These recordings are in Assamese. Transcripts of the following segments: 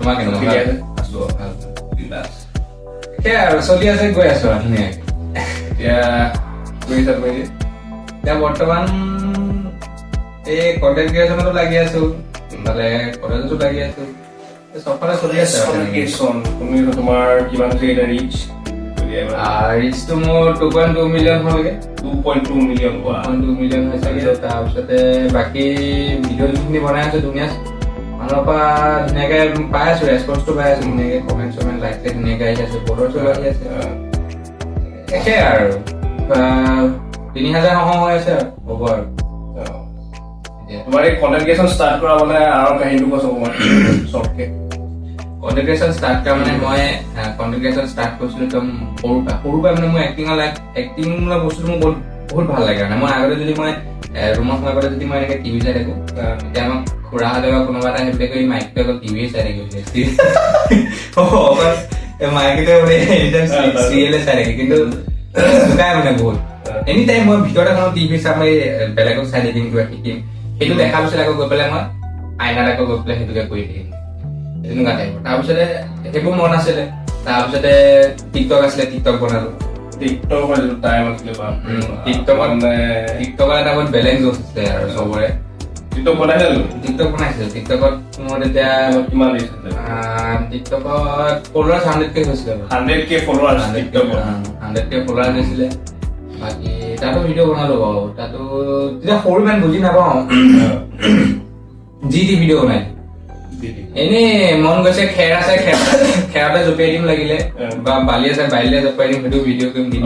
তোমাৰ কেনেকুৱা? ঠিকে আছে, আছো ভাল বিন্দাছ। সেয়া আৰু চলি আছে, গৈ আছো আৰু ধুনীয়াকে। এতিয়া কৰিছা তুমি? এতিয়া বৰ্তমান এই কন্টেন্ট ক্ৰিয়েচনতো লাগি আছো, ইফালে কলেজতো লাগি আছো, চবফালে চলি আছে আৰু তেনেকে। তুমি তোমাৰ কিমান হৈছে এতিয়া ৰিচ? ৰিচটো মোৰ 2.2 মিলিয়ন হ'লগে। 2.2 মিলিয়ন হোৱা 2.2 মিলিয়ন হৈছেগে। তাৰপিছতে বাকী ভিডিঅ' যোনখিনি বনাই আছো ধুনীয়া মানুহৰ পৰা ধুনীয়াকে পাই আছো, ৰেচপন্সটো পাই আছো ধুনীয়াকে, কমেণ্ট চমেণ্ট লাইক ধুনীয়াকে আহি আছে, ফলোৱাৰ্ছো আহি আছে। একে আৰু 3000 হৈ আছে আৰু হ'ব আৰু। তোমাৰ এই কন্টেন্ট ক্ৰিয়েচন ষ্টাৰ্ট কৰা মানে আৰু কাহিনীটো কৈছো অকমান শ্বৰ্টকে। কন্টেন্ট ক্ৰিয়েচন ষ্টাৰ্ট কৰা মানে মই কন্টেন্ট ক্ৰিয়েচন ষ্টাৰ্ট কৰিছিলো একদম সৰুৰ পৰা মানে মোৰ এক্টিং বস্তুটো মোৰ বহুত ভাল লাগে। মানে মই আগতে যদি মই ৰুমত সোমাই পেলাই যদি মই এনেকে টিভি চাই থাকো, তেতিয়া আমাক খুৰাহঁতে বা কোনোবা এটা সেইবিলাক কৰি মাইকটো অকল টিভিয়ে চাই থাকিব, মাইকতে মানে চিৰিয়েলে চাই থাকে, কিন্তু জোকাই মানে বহুত। এনি টাইম মই ভিতৰত এখন টিভি চাম, বেলেগক চাই থাকিম, কিবা শিকিম, সেইটো দেখাৰ পিছত আকৌ গৈ পেলাই মই আইনাত আকৌ গৈ পেলাই সেইটোকে কৰি থাকিম, তেনেকুৱা টাইপৰ। তাৰপিছতে সেইবোৰ মন আছিলে, তাৰপিছতে টিকটক আছিলে, টিকটক বনালো। টিকটক টাইম আছিলে টিকটকৰ এটা বহুত বেলেঞ্চ আছিলে আৰু চবৰে। টিকটক বনাইছিলো, টিকটকত মোৰ তেতিয়া কিমান দিছিলে? টিকটকত ফলোৱাৰ্ছ 100K হৈছিলে। 100K ফলোৱাৰ্ছ 100K ফলোৱাৰ্ছ হৈছিলে। বাকী তাতো ভিডিঅ' বনালো বাৰু, তাতো তেতিয়া সৰু ইমান বুজি নাপাওঁ, যি টি ভিডিঅ' বনাই এনেই মন গৈছে, খেৰ আছে খেৰতে জপিয়াই দিম লাগিলে, বা বালি আছে বালিলে জপিয়াই দিম, সেইটো ভিডিঅ' কৰিম, দিম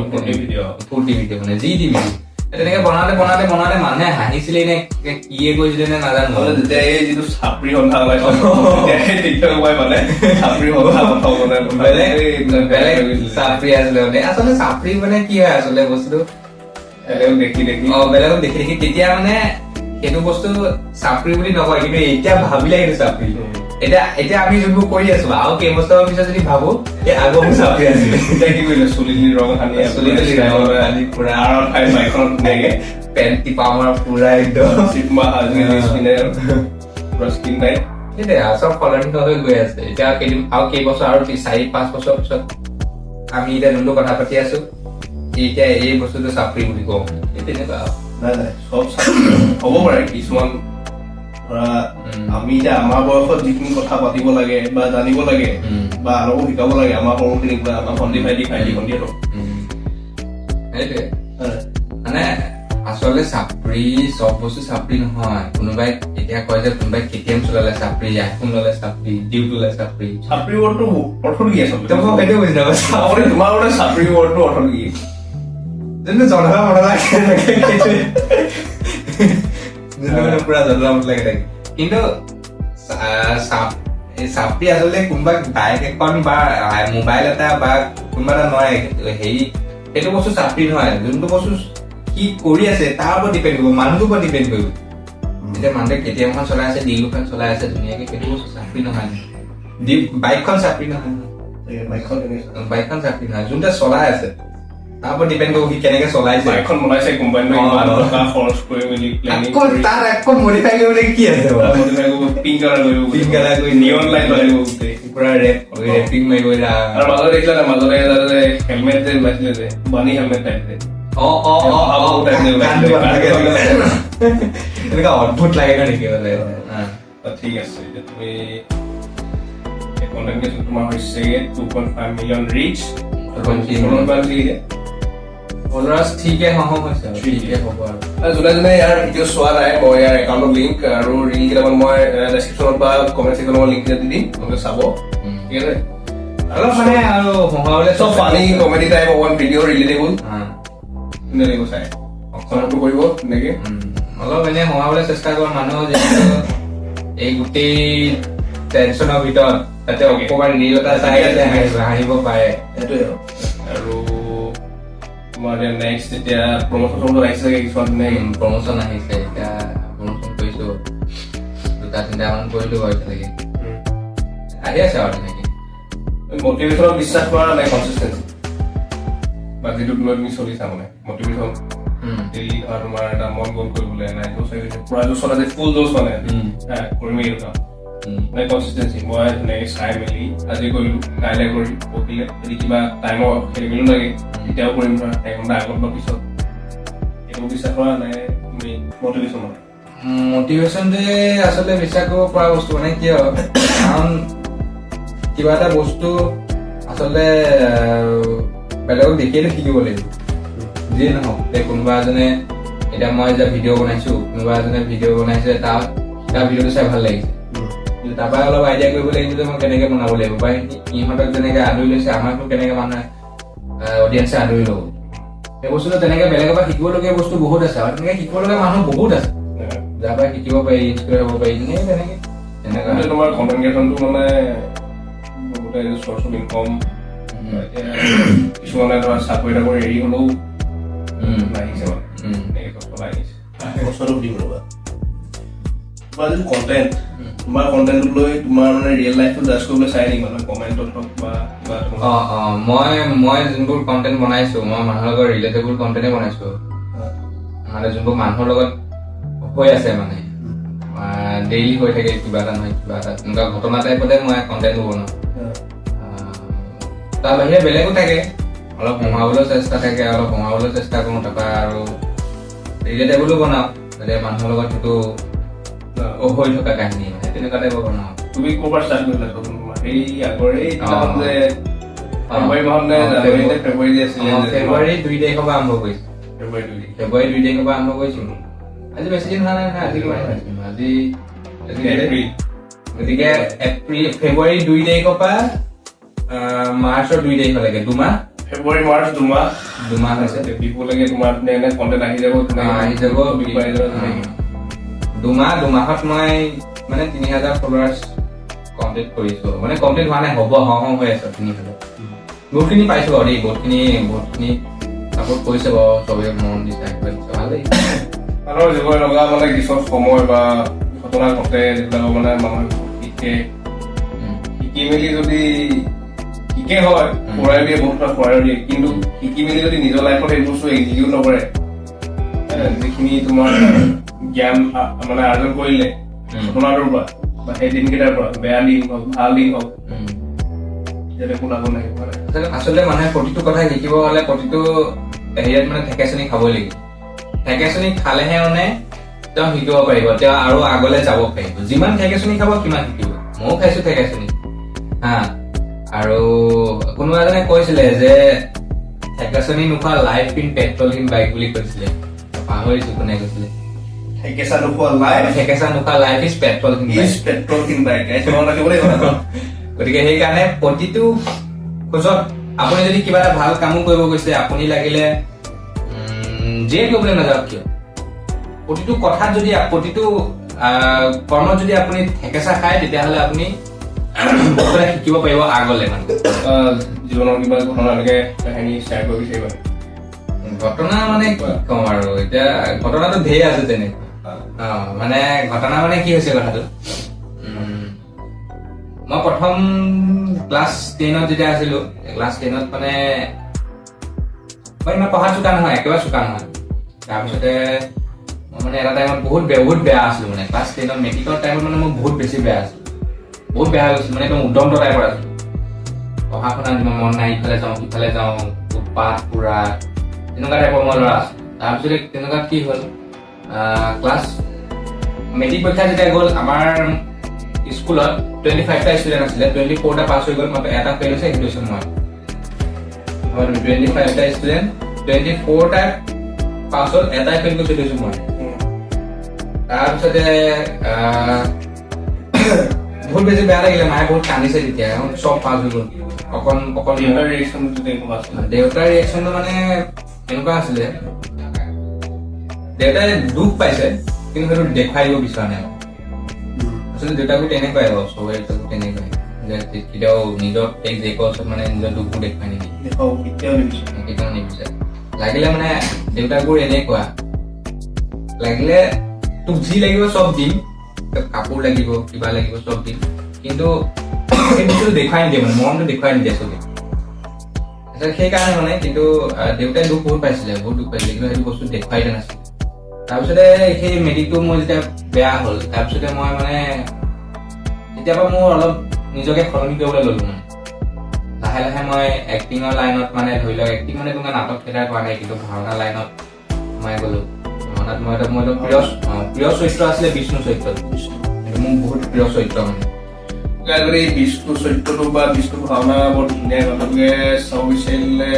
ফূৰ্তি ভিডিঅ' মানে যি টি ভিডিঅ'। তেনেকে বনাওঁতে মানুহে হাঁহিছিলে নে কিয়ে কৰিছিলে নে নাজানো। যেতিয়া এই যিটো চাপৰি সন্থা ওলাইছে টিকটক মানে চাপৰি সন্থা বেলেগ চাপৰি আছিলে মানে। আচলতে চাপৰি মানে কি হয় আচলতে বস্তুটো বেলেগক দেখি তেতিয়া মানে সেইটো বস্তু চাপৰি বুলি নকয়, কিন্তু এতিয়া ভাবিলে সেইটো চাপৰি। এতিয়া আমি যোনবোৰ কৰি আছো আৰু কেইবছৰৰ পিছত যদি ভাবো আগৰ চাপৰি আছিলে। এতিয়া কি কৰিলে? চুলি ৰং সানি পুৰা মাইখনত ধুনীয়াকে পেণ্ট টিপা মৰা পুৰা একদম চিকমা পুৰা স্কিন টাইট। সেইটোৱে আৰু চব সলনি হৈ গৈ আছে। এতিয়া আৰু কেইবছৰ আৰু 4-5 বছৰ পিছত আমি এতিয়া যোনটো কথা পাতি আছো, এতিয়া এই বস্তুটো চাপৰি বুলি কওঁ, তেনেকুৱা আৰু। নাই চব হ'ব পাৰে কিছুমান ধৰা আমি এতিয়া আমাৰ বয়সত যিখিনি কথা পাতিব লাগে বা জানিব লাগে বা আনকো শিকাব লাগে, আমাৰ সৰুখিনিক বা আমাৰ ভণ্টি ভাইটি ভণ্টিহঁতক, সেইটোৱে মানে আচলতে চাপৰি চব বস্তু চাপৰি নহয়। কোনোবাই এতিয়া কয় যে কোনোবাই KTM চলালে চাপৰি, আইফোন ললে চাপৰি, ডিউক ললে চাপৰি। চাপৰি ৱৰ্ডটো অৰ্থটো কি আচলতে? মই সেইটো বুজি নাপাওঁ। তোমাৰ মানে চাপৰি ৱৰ্ডটো অৰ্থটো কি? যোনটো জনতা মনত পুৰা জনতা মনত লাগি থাকে। কিন্তু চাপৰি আচলতে কোনোবা বাইক এখন বা মোবাইল এটা বা কোনোবা এটা নহয়, হেৰি সেইটো বস্তু চাপৰি নহয়। যোনটো বস্তু কি কৰি আছে তাৰ ওপৰত ডিপেণ্ড কৰিব, মানুহটোৰ ওপৰত ডিপেণ্ড কৰিব। এতিয়া মানুহে KTMখন চলাই আছে, ডিউখন চলাই আছে ধুনীয়াকে, সেইটো বস্তু চাপৰি নহয়। বাইকখন চাপৰি নহয়, বাইকখন চাপৰি নহয়, যোনটো চলাই আছে তাৰ ওপৰত ডিপেণ্ড কৰিব সি কেনেকে চলাইছে। বাইকখন বনাইছে কোম্পানীটোৱে ইমান টকা খৰচ কৰি মেলি তাৰ আকৌ মডিফাই কৰিবলৈ কি আছে? পিংক কালাৰ কৰি নিয়ন লাইট লগাই গোটেই পুৰা ৰেপিং মাৰিব। আৰু মাজতে দেখিলা নে? মাজতে হেলমেট যে ওলাইছিলে যে বানি হেলমেট টাইপ যে এনেকুৱা অদ্ভুত লাগে ন দেখিবলৈ। ঠিক আছে, এতিয়া তুমি কন্টেন্ট ক্ৰিয়েচন তোমাৰ হৈছে 2.5 মিলিয়ন ৰিচ, ফলোৱাৰ্ছ ঠিকে হৈছে আৰু ঠিকে হ'ব আৰু। যোনে যোনে ইয়াৰ ভিডিঅ' চোৱা নাই, মই ইয়াৰ একাউণ্টৰ লিংক আৰু ৰিল কেইটামান মই ডেছক্ৰিপশ্যনত বা কমেণ্ট ছেকশ্যনত লিংক দি দিম, তোমালোকে চাব। ঠিক আছে, অলপ মানে আৰু হহাবলৈ চব ফানি কমেডি টাইপ অকমান ভিডিঅ' ৰিলেটেবল ধুনীয়া লাগিব চাই, অপশ্যনটো কৰিব ধুনীয়াকে। অলপ এনে হহাবলৈ চেষ্টা কৰোঁ মানুহ, যিহেতু এই গোটেই টেনচনৰ ভিতৰত তাতে অকমান ৰিল এটা চাই হাঁহিব পাৰে, সেইটোৱে আৰু তোমাৰ নেক্সট এতিয়া প্ৰমোচন আহিছে চাগে কিছুমান প্ৰমোচন আহিছে। এতিয়া প্ৰমোচন কৰিছো 2-3টা মান কৰিলো বাৰু এতিয়ালৈকে, আহি আছে আৰু তেনেকে। মটিভেশ্যনত বিশ্বাস কৰা নাই, কনচিষ্টেঞ্চি বা যিটো তুমি চলিছা মানে মটিভেশ্যন ডেইলি তোমাৰ এটা মন গ'ল কৰিবলৈ নাই পুৰা জোচ চলা যে ফুল জোচ মানে কৰিমেই এইটো কাম, মানে কনচিষ্টেঞ্চি মই ধুনীয়াকৈ চাই মেলি আজি কৰিলোঁ কাইলৈ কৰিম পৰহিলে যদি কিবা টাইমৰ খেলি মেলিও লাগে তেতিয়াও কৰিম ধৰা এঘণ্টা আগত বা পিছত এইটো বিশ্বাস কৰা নাই তুমি মটিভেশ্যন মানে মটিভেশ্যন যে আচলতে বিশ্বাস কৰিব পৰা বস্তু মানে কিয় কাৰণ কিবা এটা বস্তু আচলতে বেলেগক দেখিয়েতো শিকিব লাগিব যিয়ে নহওক যে কোনোবা এজনে এতিয়া মই যে ভিডিঅ' বনাইছো কোনোবা এজনে ভিডিঅ' বনাইছে তাৰ ভিডিঅ'টো চাই ভাল লাগিছে কিন্তু তাৰপৰা অলপ আইডিয়া কৰিব লাগিব যে মই কেনেকে বনাব লাগিব বা ইহঁতক যেনেকে আদৰি লৈছে আমাকতো কেনেকে মানুহে অডিয়েঞ্চে আদৰি ল'ব সেই বস্তুটো তেনেকে বেলেগৰ পৰা শিকিবলগীয়া বস্তু বহুত আছে আৰু তেনেকে শিকিবলগীয়া মানুহ বহুত আছে যাৰ পৰা শিকিব পাৰি ইনস্পায়াৰ হ'ব পাৰি তেনেকে তোমাৰ কণ্টেণ্ট ক্ৰিয়েশ্যনটো মানে বহুতে চ'ৰ্চ অফ ইনকম কিছুমানে ধৰা চাকৰি তাকৰি এৰি হ'লেও লাগিছে মানে কষ্ট লাগিছে কষ্টটো সুধিম ৰ'বা তোমাৰ যিটো কণ্টেণ্ট তোমাৰ কণ্টেণ্টটো লৈ তোমাৰ মানে ৰিয়েল লাইফটো জাজ কৰিবলৈ চাই নেকি মানে কমেণ্টত হওক বা কিবা মই যোনবোৰ কণ্টেণ্ট বনাইছো মই মানুহৰ লগত ৰিলেটেবল কণ্টেণ্টে বনাইছো মানে যোনবোৰ মানুহৰ লগত হৈ আছে মানে ডেইলি হৈ থাকে কিবা এটা নহয় কিবা এটা তেনেকুৱা ঘটনা টাইপতে মই কণ্টেণ্টবোৰ বনাওঁ তাৰ বাহিৰে বেলেগো থাকে অলপ কমাবলৈ চেষ্টা থাকে অলপ কমাবলৈ চেষ্টা কৰোঁ তাৰপৰা আৰু ৰিলেটেবলো বনাওঁ যাতে মানুহৰ লগত সেইটো হৈ থকা কাহিনী মানে তেনেকুৱা টাইপৰ বনাওঁ তুমি ক'ৰবাত ষ্টাৰ্ট কৰিলা তোমাৰ সেই আগৰে যে ফেব্ৰুৱাৰী মাহত নে ফেব্ৰুৱাৰী আছিলে ফেব্ৰুৱাৰী 2 তাৰিখৰ পৰা আৰম্ভ কৰিছোঁ ফেব্ৰুৱাৰী 2 তাৰিখৰ পৰা আৰম্ভ কৰিছোঁ আজি বেছি দিন হোৱা নাই আজি গতিকে ফেব্ৰুৱাৰী 2 তাৰিখৰ পৰা মাৰ্চৰ 2 তাৰিখলৈকে দুমাহ ফেব্ৰুৱাৰী মাৰ্চ দুমাহ হৈছে বিহুলৈকে তোমাৰ কণ্টেণ্ট আহি যাব দুমাহত মই মানে 3000 ফলোৱাৰ্ছ কমপ্লিট কৰিছো মানে কমপ্লিট হোৱা নাই হ'ব হওঁ হৈ আছে 3000 বহুতখিনি পাইছো আৰু দেই বহুতখিনি চাপোৰ্ট কৰিছে বাৰু চবে মন দিছে ভাল লাগিছে মানুহৰ জীৱন লগা মানে কিছু সময় বা ঘটনা ঘটে যিবিলাক মানে মানুহে শিকি মেলি যদি শিকে হয় পঢ়াই দিয়ে বহুত পঢ়াই দিয়ে কিন্তু শিকি মেলি যদি নিজৰ লাইফত এই বস্তু এক্সিকিউট নকৰে যিখিনি তোমাৰ জ্ঞান মানে আৰ্জন কৰিলে ঘটনাটোৰ পৰা বা সেই দিনকেইটাৰ পৰা বেয়া দিন হওক ভাল দিন হওক যাতে একো লাভ নাই আচলতে মানুহে প্ৰতিটো কথা শিকিব হলে প্ৰতিটো হেৰিয়াত মানে ঠেকেচনি খাবই লাগিব ঠেকেচনি খালেহে মানে তেওঁ শিকিব পাৰিব তেওঁ আৰু আগলৈ যাব পাৰিব যিমান ঠেকেচনি খাব সিমান শিকিব ময়ো খাইছো ঠেকেচনি হা আৰু কোনোবা এজনে কৈছিলে যে ঠেকেচনি নোখোৱা লাইফ ইন পেট্ৰলহীন বাইক বুলি কৈছিলে পাহৰিছো কোনে কৈছিলে ঠেকেচা নোখোৱা লাইফ ইজ পেট্ৰলহীন বাইক গতিকে সেইকাৰণে প্ৰতিটো খোজত আপুনি যদি কিবা এটা ভাল কামো কৰিব গৈছে আপুনি লাগিলে যিয়ে কৰিবলৈ নাযাওক কিয় প্ৰতিটো কথাত যদি প্ৰতিটো কৰ্মত যদি আপুনি ঠেকেচা খায় তেতিয়াহ'লে আপুনি শিকিব পাৰিব আগলে মানে জীৱনৰ কিবা ঘটনা এনেকে কাহিনী শ্বেয়াৰ কৰিব বিচাৰিবা ঘটনা মানে কি কম আৰু এতিয়া ঘটনাটো ধেৰ আছে তেনেকুৱা মানে ঘটনা মানে কি হৈছে কথাটো মই প্ৰথম ক্লাছ 10ত যেতিয়া আছিলো ক্লাছ 10ত মানে মই ইমান পঢ়া চোকা নহয় একেবাৰে চোকা নহয় তাৰপিছতে মই মানে এটা টাইমত বহুত বেয়া আছিলো মানে ক্লাছ 10ত মেট্ৰিকৰ টাইমত মানে মই বহুত বেছি বেয়া আছিলো বহুত বেয়া হৈ গৈছিল মানে একদম উদ্যন্ত টাইপৰ আছিলো পঢ়া শুনাত মন নাই ইফালে যাওঁ উৎপাত পুৰা তেনেকুৱা টাইপৰ মই ল'ৰা আছিলো তাৰপিছতে তেনেকুৱা কি হ'ল ক্লাছ মেট্ৰিক পৰীক্ষা যেতিয়া গ'ল আমাৰ স্কুলত 25টা ষ্টুডেণ্ট আছিলে 24টা পাছ হৈ গ'ল মাত্ৰ এটা ফেইল হৈছে সেইটো হৈছে মই 25টা ষ্টুডেণ্ট 24টা পাছ হ'ল এটাই ফেইল কৰিছে সেইটো মই তাৰপিছতে বহুত বেছি বেয়া লাগিলে মায়ে বহুত কান্দিছে তেতিয়া চব পাছ হৈ গ'ল অকণ দেউতাৰ ৰিয়েকশ্যনটো মানে এনেকুৱা আছিলে দেউতাই দুখ পাইছে কিন্তু সেইটো দেখুৱাই দিব বিচৰা নাই আচলতে দেউতাকো তেনেকুৱাই বাৰু চবৰে তেনেকুৱাই যে কেতিয়াও নিজৰ জীয়েকৰ ওচৰত মানে নিজৰ দুখবোৰ দেখুৱাই কেতিয়াও নিবিচাৰে লাগিলে মানে দেউতাকবোৰ এনেকুৱা লাগিলে তোক যি লাগিব চব দিম কাপোৰ লাগিব কিবা লাগিব চব দিম কিন্তু সেই বস্তুটো দেখুৱাই নিদিয়ে মানে মৰমটো দেখুৱাই নিদিয়ে চবে সেইকাৰণে মানে কিন্তু দেউতাই দুখ বহুত পাইছিলে কিন্তু সেইটো বস্তু দেখুৱাই দিয়া নাছিলে তাৰপিছতে সেই মেট্ৰিকটো মোৰ যেতিয়া বেয়া হ'ল তাৰপিছতে মই মানে তেতিয়াৰ পৰা মোৰ অলপ নিজকে সলনি কৰিবলৈ ল'লো মানে লাহে লাহে মই এক্টিঙৰ লাইনত মানে ধৰি লওক এক্টিং মানে তোমাৰ নাটক থিয়েটাৰ কৰা নাই কিন্তু ভাওনা লাইনত মই গ'লো ভাওনাত মোৰ প্ৰিয় চৰিত্ৰ আছিলে বিষ্ণু চৰিত্ৰটো সেইটো মোৰ বহুত প্ৰিয় চৰিত্ৰ মানে যদি বিষ্ণু চৰিত্ৰটো বা বিষ্ণু ভাওনা বৰ ধুনীয়া আপোনালোকে চাব বিচাৰিলে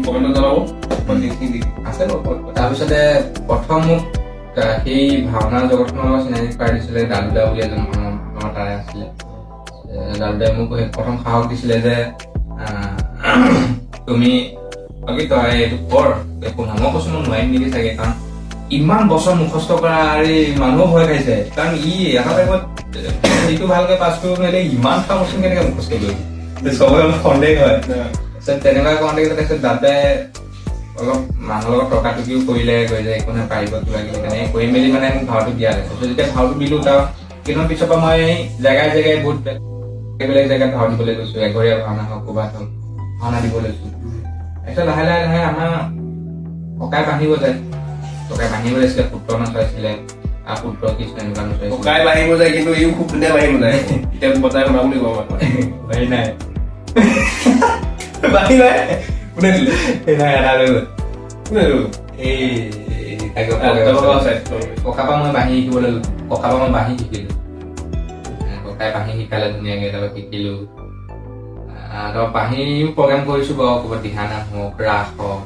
কমেণ্টত জনাব আছে তাৰপিছতে প্ৰথম মোক সেই ভাওনা জগতখনৰ লগত চিনাকি কৰাই দিছিলে দাদুদা বুলি এজন আমাৰ তাৰে আছিলে দাদুদাই মোক প্ৰথম সাহস দিছিলে যে তুমি বাকী তই এইটো কৰ একো নহয় মই কৈছো মই নোৱাৰিম নেকি চাগে কাৰণ ইমান বছৰ মুখস্থ কৰা আৰু মানুহো ভয় খাইছে কাৰণ এটা টাইমত যিটো ভালকে পাছ কৰিব নোৱাৰিলে ইমানটা বস্তু কেনেকে মুখস্থ কৰিব চবৰে অলপ সন্দেহ হয় তেনেকুৱা কওঁতে তাৰপিছত দাদাই অলপ মানুহৰ লগত টকাটুকিও কৰিলে গৈ যে একো পাৰিব কিবা কিবি তেনেকে কৰি মেলি মানে মোক ভাওটো দিয়া গৈছে যেতিয়া ভাওটো দিলো তাৰ কেইদিনমান পিছৰ পৰা মই জেগাই জেগাই বহুত বেলেগ জেগাত ভাও দিবলৈ গৈছো এঘৰীয়া ভাওনা হওক ক'ৰবাত হওক ভাওনা দিব লৈছো তাৰপিছত লাহে লাহে লাহে আমাৰ ককাই বাঢ়িব যায় ককাই বাঢ়িব যাইছিলে পুত্ৰ নচাইছিলে পুত্ৰ কৃষ্ণ এনেকুৱা নচাইছিলে ককাই বাঢ়িব যায় কিন্তু ইও খুব ধুনীয়া বাঢ়িব যায় এতিয়া বজাই শুনা বুলি কওঁ বাঢ়ি নাই বাঢ়ি নাই কোনে দিলে এই নাই এটা লৈ গ'ল কোনে দিলে ককাৰ পৰা মই বাঢ়ি শিকিবলৈ ককাৰ পৰা মই বাঢ়ি শিকিলো ককাই বাঢ়ি শিকালে ধুনীয়াকে তাৰপৰা শিকিলো তাৰপৰা বাঢ়িও প্ৰগ্ৰেম কৰিছো বাৰু ক'ৰবাত দিহানাম হওক ৰাস হওক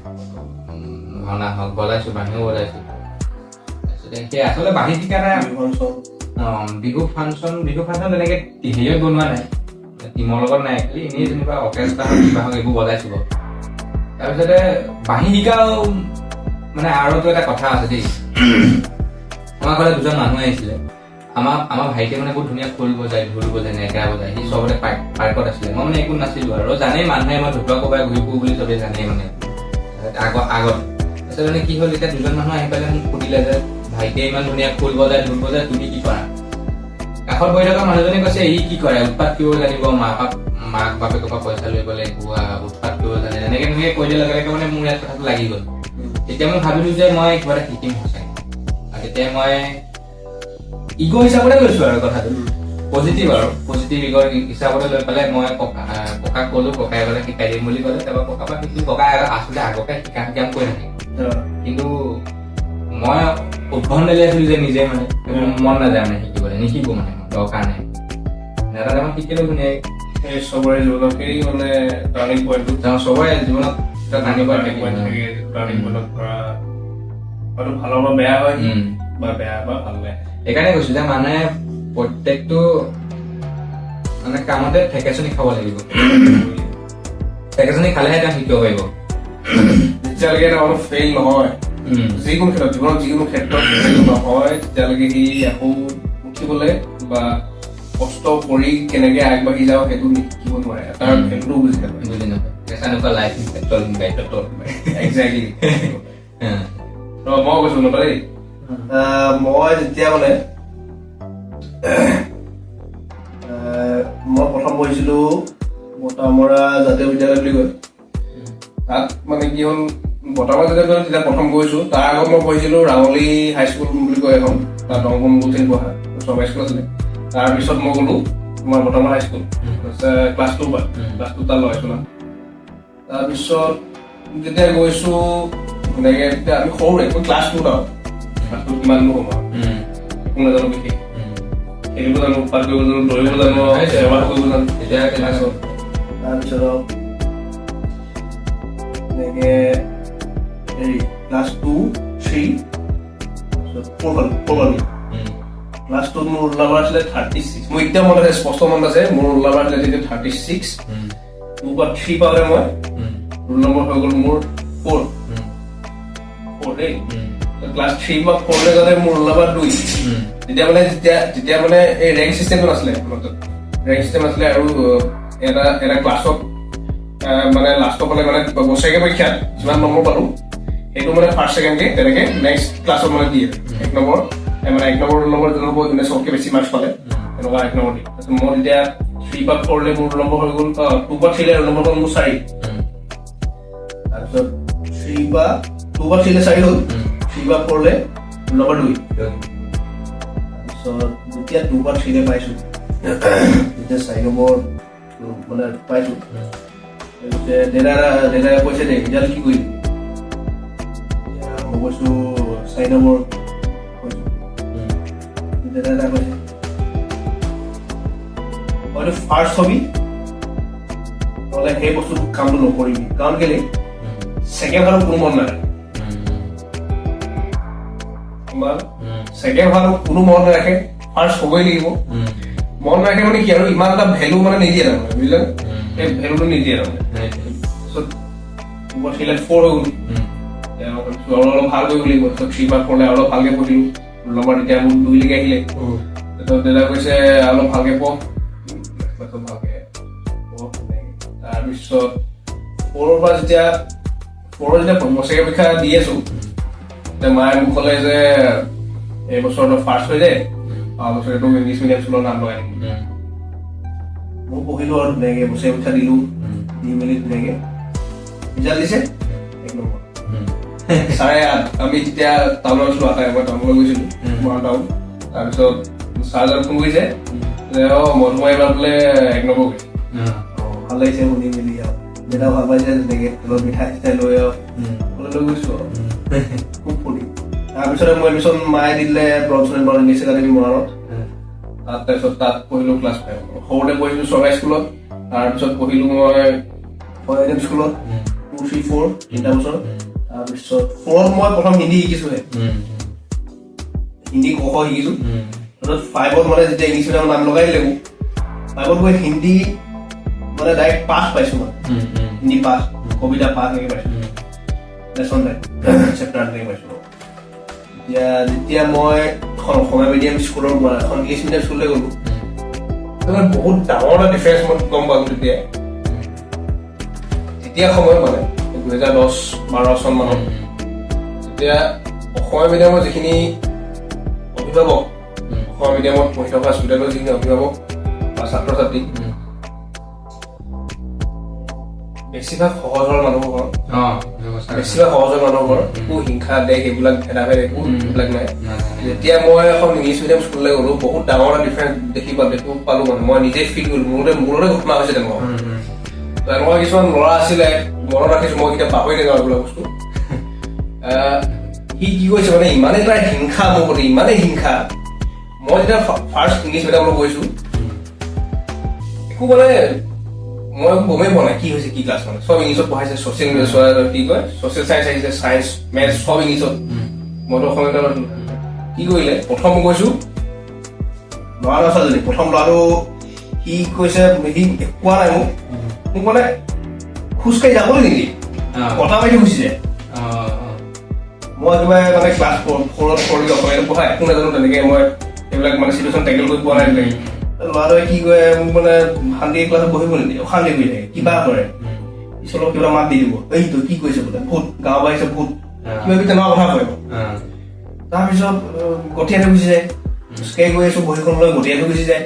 ভাওনা হওক বজাইছো বাঢ়িও বজাইছো তাৰপিছতে আচলতে বাঢ়ি শিকা নাই বিহু ফাংচন তেনেকে হেৰিয়ত বনোৱা নাই টিমৰ লগত নাই খালি এনেই যেনিবা অৰ্কেষ্ট্ৰা হওক কিবা হওক এইবোৰ বজাইছো বাৰু তাৰপিছতে বাঢ়ি শিকাও মানে আৰু এটা কথা আছে দেই আমাৰ ঘৰলে দুজন মানুহ আহিছিলে আমাৰ ভাইটিয়ে মানে বহুত ধুনীয়া খোল বজায় ঢোল বজায় নেগেৰা বজায় সি চবতে পাৰ্কত আছিলে মই মানে একো নাছিলো আৰু জানেই মানুহে মই ঢুকুৱা ক'বাই ঘূৰি ফুৰো বুলি চবেই জানেই মানে আগত তাৰপিছত মানে কি হ'ল এতিয়া দুজন মানুহ আহি পেলাই মোক সুধিলে যে ভাইটিয়ে ইমান ধুনীয়া খোল বজায় ঢোল বজায় তুমি কি কৰা কাষত বহি থকা মানুহজনে কৈছে ই কি কৰে উৎপাত কৰিব জানিব মাক বাপেকৰ পৰা পইচা লৈ পেলাই উৎপাত কৰিব জানে এনেকে কৈ দিয়াৰ লগে লগে মানে মোৰ ইয়াত কথাটো লাগি গ'ল তেতিয়া মই ভাবিলো যে মই কিবা এটা শিকিম সঁচাকৈ আৰু তেতিয়া মই ইগ' হিচাপতে লৈছো আৰু কথাটো পজিটিভ ইগ'ৰ হিচাপতে লৈ পেলাই মই ককাক ক'লো ককাই বোলে শিকাই দিম বুলি ক'লে তাৰপৰা ককাৰ পৰা শিকিলো ককাই আচলতে আগতে শিকাম কৈ থাকে কিন্তু মই উদ্ভন মেলি আছিলো যে নিজে মানে মন নাযায় মানে শিকিবলৈ নিশিকো মানে দৰকাৰ নাই এটা টাইমত শিকিলো ধুনীয়াকে চবৰে জীৱনত সেই মানে টাৰ্ণিং পইণ্টটো চবৰে জীৱনত এটা টাৰ্ণিং পইণ্ট থাকে টাৰ্ণিং পইণ্টত ধৰা হয়তো ভালৰ পৰা বেয়া হয় বা বেয়া বা ভাল লাগে সেইকাৰণে কৈছো যে মানুহে প্ৰত্যেকটো মানে কামতে ঠেকেচনি খাব লাগিব ঠেকেচনি খালেহে তেওঁ শিকিব পাৰিব যেতিয়ালৈকে এটা মানুহ ফেইল নহয় যিকোনো ক্ষেত্ৰত জীৱনত যিকোনো ক্ষেত্ৰত ফেইল নহয় তেতিয়ালৈকে সি আকৌ উঠিবলৈ বা কষ্ট কৰি কেনেকে আগবাঢ়ি যাওঁ সেইটো শিকিব নোৱাৰে তাৰ সেইটো বুজি নাপায় একজেক্টলি মই কৈছো ন দেই মই যেতিয়া মানে মই প্ৰথম পঢ়িছিলো বটামৰা জাতীয় বিদ্যালয় বুলি কয় তাত মানে কি হ'ল বটামৰা জাতীয় বিদ্যালয় যেতিয়া প্ৰথম গৈছো তাৰ আগত মই পঢ়িছিলো ৰাঙলী হাইস্কুল বুলি কয় এখন তাত অংকন গুঠি পঢ়া চব হাইস্কুল আছিলে তাৰপিছত মই গ'লো তোমাৰ বটামৰা হাইস্কুল ক্লাছ 2 তাত লগাইছো না তাৰপিছত যেতিয়া গৈছো এনেকে তেতিয়া আমি সৰুৰে ক্লাছ 2 কিমান নো হ'ব একো নাজানো বিশেষ খেলিব জানো উৎপাত কৰিব জানো দৌৰিব জানো সেৱা কৰিব জানো এতিয়া তাৰপিছত এনেকে হেৰি ক্লাছ 2, 3 4 ক্লাছ 2 মোৰ ৰোল নাম্বাৰ আছিলে 36 মোৰ এতিয়া মনত আছে স্পষ্ট মনত আছে মোৰ ৰোল নাম্বাৰ আছিলে তেতিয়া 36 2 বা 3 পাওঁতে মই ৰোল নম্বৰ হৈ গ'ল মোৰ 4 দেই ক্লাছ 3 বা 4 লৈ গ'লে মোৰ ৰোল নাম্বাৰ 2 তেতিয়া মানে এই ৰেংক চিষ্টেমটো নাছিলে ৰেংক চিষ্টেম আছিলে আৰু এটা ক্লাছত মানে লাষ্টৰ ফালে মানে বছৰেকে পৰীক্ষাত যিমান নম্বৰ পালো সেইটো মানে ফাৰ্ষ্ট ছেকেণ্ডকে তেনেকে নেক্সট ক্লাছত মানে দিয়ে এক নম্বৰ ৰোল নম্বৰ যোনে চবতকে বেছি মাৰ্কছ পালে তেনেকুৱা 1 নম্বৰ দিয়ে মই তেতিয়া 3 বা 4 লৈ মোৰ ৰোল নম্বৰ হৈ গ'ল 2 বা 3 লৈ ৰোল নম্বৰ হ'ল মোৰ 4 তাৰপিছত 2 বা 3 লৈ 4 হ'ল 3 বা 4 লৈ ৰোল নম্বৰ 2 তাৰপিছত যেতিয়া 2 বা 3 লৈ পাইছো যেতিয়া 4 নম্বৰ মানে পাইছো দেউতাই কৈছে দে ৰিজাল্ট কি কৰিবি মই কৈছো 4 নম্বৰ কৈছো দেউতাই কৈছে হয়তো ফাৰ্ষ্ট হবি নহ'লে সেই বস্তু কামটো নকৰিবি কাৰণ কেলে ছেকেণ্ড ভালো কোনো মন নাথাকে ছেকেণ্ড ভালো কোনো মন নাৰাখে ফাৰ্ষ্ট হ'বই লাগিব মন নাৰাখে মানে কি আৰু ইমান এটা ভেলু মানে নিদিয়ে তাৰমানে বুজিলে সেই ভেলুটো নিদিয়ে তাৰমানে তাৰপিছত সেইবিলাক 4 হৈ গ'ল অলপ ভাল কৰিব লাগিব 3 মাৰ্ক পঢ়িলে অলপ ভালকে পঢ়িলো নম্বৰ তেতিয়া মোৰ 2 লৈকে আহিলে দেউতাই কৈছে অলপ ভালকে পঢ় ভালকে তাৰপিছত 4ৰ পৰা যেতিয়া বছৰীয়া পৰীক্ষা দি আছো তেতিয়া মায়ে মোক ক'লে যে এই বছৰটো ফাৰ্ষ্ট হৈ যায় অহা বছৰটো ইংলিছ মিডিয়াম স্কুলৰ নাম লগাই দিম মই পঢ়িলো আৰু ধুনীয়াকে বছৰীয়া পৰীক্ষা দিলো দি মেলি ধুনীয়াকে ৰিজাল্ট দিছে 1 নম্বৰ চাৰে আমি যেতিয়া টাউনত আছিলো মই টাউনলৈ গৈছিলো মহান টাউন তাৰপিছত ছাৰজন ফোন কৰিছে যে মই এইবাৰ বোলে 1 নম্বৰ গৈছে ভাল লাগিছে শুনি মেলি আৰু দেউতা ভাল পাইছে তেনেকে অলপ মিঠাই চিঠাই লৈ লৈ গৈছো খুব ফূৰ্তি তাৰপিছতে মই এডমিশ্যন মায়ে দিলে ব্ৰনছন ইংলিছ একাডেমী মৰাণত তাৰপিছত তাত পঢ়িলো ক্লাছ 5 সৰুতে পঢ়িলো চৰকাৰী স্কুলত তাৰপিছত পঢ়িলো মই স্কুলত 2, 3, 4 তিনিটা বছৰ তাৰপিছত 4ত মই প্ৰথম হিন্দী শিকিছোহে হিন্দী ক খ শিকিছো তাৰপিছত 5ত মানে যেতিয়া ইংলিছ মিডিয়ামৰ নাম লগাই দিলে 5ত গৈ হিন্দী মানে ডাইৰেক্ট পাছ পাইছো মই হিন্দী পাছ কবিতা পাছ এনেকে পাইছো লেচন চেপ্টাৰ এনেকে পাইছো যেতিয়া মই অসমীয়া মিডিয়াম স্কুলৰ এখন ইংলিছ মিডিয়াম স্কুললৈ গ'লো বহুত ডাঙৰ এটা ডিফাৰেঞ্চ মই গম পালো তেতিয়া সময়ত মানে 2010-12 চন মানত তেতিয়া অসমীয়া মিডিয়ামৰ যিখিনি অভিভাৱক অসমীয়া মিডিয়ামত পঢ়ি থকা ষ্টুডেণ্টৰ যিখিনি অভিভাৱক বা ছাত্ৰ ছাত্ৰী বেছিভাগ সহজ সৰল মানুহৰ একো হিংসা দেশ এইবিলাক ভেদাভেদ একো এইবিলাক নাই যেতিয়া মই এখন ইংলিছ মিডিয়াম স্কুললৈ গ'লো বহুত ডাঙৰ এটা ডিফাৰেঞ্চ দেখি পালো মানে মই নিজে ফিল কৰিলো মোৰতে ঘটনা হৈছে তেনেকুৱা কিছুমান ল'ৰা আছিলে মনত ৰাখিছো মই কেতিয়া পাহৰি নাযাওঁ এইবিলাক বস্তু সি কি কৈছে মানে ইমানেই তাৰ হিংসা মোৰ প্ৰতি ইমানেই হিংসা মই যেতিয়া ফাৰ্ষ্ট ইংলিছ মিডিয়ামলৈ গৈছো একো মানে মই গমেই পোৱা নাই কি হৈছে কি ক্লাছ মানে চব ইংলিছত পঢ়াইছে ছচিয়েল কি কয় ছচিয়েল চায়েন্স আহিছে চায়েন্স মেথছ চব ইংলিছত মইতো অসমীয়া কি কৰিলে প্ৰথম গৈছো ল'ৰা ছোৱালীজনী প্ৰথম ল'ৰাটো সি কৈছে সি কোৱা নাই মোক মানে খোজকাঢ়ি যাবলৈ নিদিয়ে কথা পাতি গুচি যায় মই কিবা মানে ক্লাছ 4ত অসমীয়াটো পঢ়াই একো নাজানো তেনেকে মই এইবিলাক মানে চিটুৱেশ্যন টেকেল কৰি পোৱা নাই তেনেকে ল'ৰাটোৱে কি কয় মোক মানে শান্তি ক্লাছত বহিব নিদিয়ে অশান্তি কৰি থাকে কিবা কৰে পিছলৈ কিবা মাত দি দিব এইটো কি কৰিছে বোলে ভূত গাঁও বাঢ়িছে ভূত কিবা কিবি তেনেকুৱা কথা কয় তাৰপিছত গঠিয়াই থৈ গুচি যায় খোজকাঢ়ি গৈ আছো বহীখনলৈ গঠিয়াই থৈ গুচি যায়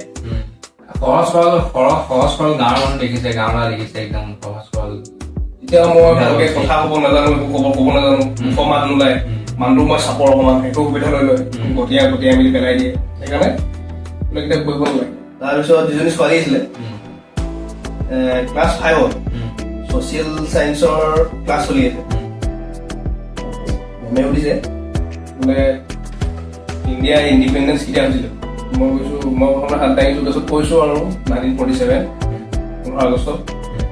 সহজ সৰল গাঁৱৰ মানুহ দেখিছে গাঁৱৰ ল'ৰা দেখিছে একদম সহজ সৰল এতিয়া মই ভালকে কথা ক'ব নাজানো একো ক'ব নাজানো মুখৰ মাত নোলায় মানুহটো মই চাপৰ অকণমান একো সুবিধা লৈ লয় গঠিয়াই মেলি পেলাই দিয়ে সেইকাৰণে কিতাপ পঢ়িব নালাগে তাৰপিছত যিজনী ছোৱালী আছিলে ক্লাছ 5ত ছচিয়েল চায়েন্সৰ ক্লাছ চলি আছে মেমে সুধিছে বোলে ইণ্ডিয়া ইণ্ডিপেণ্ডেঞ্চ কেতিয়া হৈছিলে মই কৈছো মই প্ৰথমে হাত দাঙিছো তাৰপিছত কৈছো আৰু 1947 15 আগষ্ট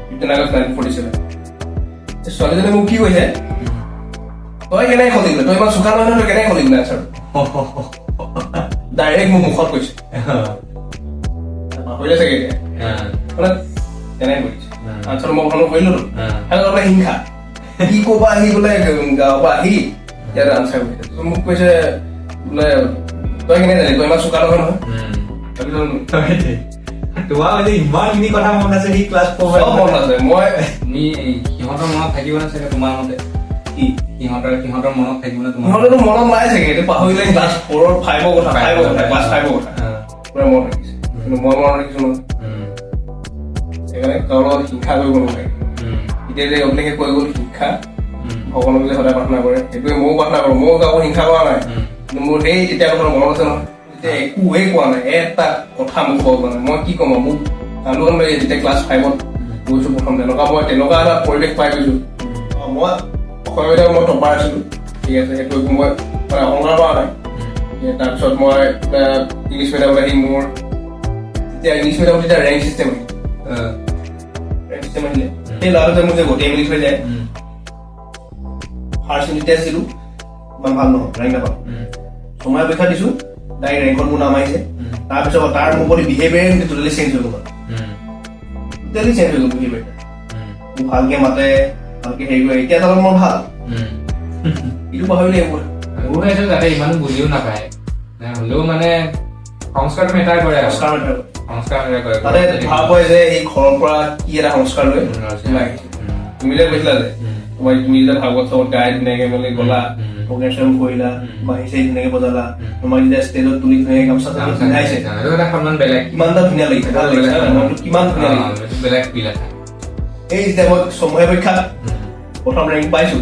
15 আগষ্ট 1947 ছোৱালীজনী মোক কি কৈছে তই কেনেকৈ খলিবি তই ইমান চোকা নহয় তই কেনেকৈ খলিবি আনচাৰ ডাইৰেক্ট মোৰ মুখত কৈছে পাহৰিলে চাগে এতিয়া মানে তেনেকৈ কৰিছে আনচাৰ মই প্ৰথমে কৰিলো সিহঁতৰ হিংসা কি ক'বা আহি বোলে গাঁৱৰ পৰা আহি ইয়াত আনচাৰ কৰিছে মোক কৈছে বোলে তই কেনেকৈ জানি তই ইমান চোকা নহয় নহয় তোমাৰ ইমানখিনি কথা মনত আছে সি ক্লাছ 4 মনত আছে মই সিহঁতৰ মনত থাকিব না চাগে তোমাৰ মতে কি সিহঁতৰ মনত থাকিব না তোমাৰ সিহঁতৰতো মনত নাই চাগে এইটো পাহৰিলে ক্লাছ 4 5ৰ কথা ক্লাছ 5ৰ কথা পুৰা মনত ৰাখিছে কিন্তু মই মনত ৰাখিছো নহয় সেইকাৰণে কাৰো লগত হিংসা কৰিব নালাগে এতিয়া যে অগ্নিকে কৈ গ'ল শিক্ষা ভগৱানক যে সদায় প্ৰাৰ্থনা কৰে সেইটোৱে ময়ো প্ৰাৰ্থনা কৰোঁ ময়ো কাকো হিংসা কৰা নাই কিন্তু মোৰ সেই তেতিয়া কথা মনত আছে নহয় যে একোৱেই কোৱা নাই, এটা কথা মোক ক'ব পৰা নাই। মই কি ক'ম, মোক আন্দোলন যেতিয়া ক্লাছ 5ত গৈছো প্ৰথম তেনেকুৱা এটা পৰিৱেশ পাই গৈছো। মই অসমীয়া মিডিয়ামত মই টপাৰ আছিলো, ঠিক আছে, সেইটো একো মই অহংকাৰ কৰা নাই। তাৰপিছত মই ইংলিছ মিডিয়ামত আহি মোৰ তেতিয়া ইংলিছ মিডিয়ামত যেতিয়া ৰেংক চিষ্টেম আহিলে, সেই ল'ৰাটোৱে মোক যে গতিয়ে মিলি থৈ যায়। ফাৰ্ষ্ট ইউনিট টেষ্ট দিলো, ইমান ভাল নহয়, ৰেংক নাপাওঁ। সময় পৰীক্ষা দিছো, ডাইৰেক্ট ৰেংকত মোৰ নাম আহিছে। তাৰপিছত তাৰ মোৰ প্ৰতি বিহেভিয়াৰ টোটেলি চেঞ্জ হৈ গ'ল, টোটেলি চেঞ্জ হৈ গ'ল বিহেভিয়াৰ। মোক ভালকে মাতে, ভালকে হেৰি কৰে, এতিয়া তাৰপৰা মোৰ ভাল। এইটো পাহৰিলে এইবোৰ মোৰ সেইটো যাতে ইমানো বুজিও নাপায়, হ'লেও মানে সংস্কাৰটো মেটাৰ কৰে আৰু সংস্কাৰ মেটাৰ কৰে। তাতে ভাৱ হয় যে এই ঘৰৰ পৰা কি এটা সংস্কাৰ লৈ আহিছে। তুমি যে কৈছিলা যে তুমি যেতিয়া ভাগৱত চাগত গাই ধুনীয়াকে মানে গলা, প্ৰগ্ৰেম কৰিলা, বাঢ়ি চাহি ধুনীয়াকে বজালা, তোমাৰ যেতিয়া ষ্টেজত তুলি ধুনীয়াকে গামোচা পিন্ধাইছে, সন্মান বেলেগ, কিমান এটা ধুনীয়া লাগিছে, ভাল লাগিছে, কিমান ধুনীয়া লাগিছে, বেলেগ ফিল আছে। এই যেতিয়া মই সময় পৰীক্ষাত প্ৰথম ৰেংক পাইছো,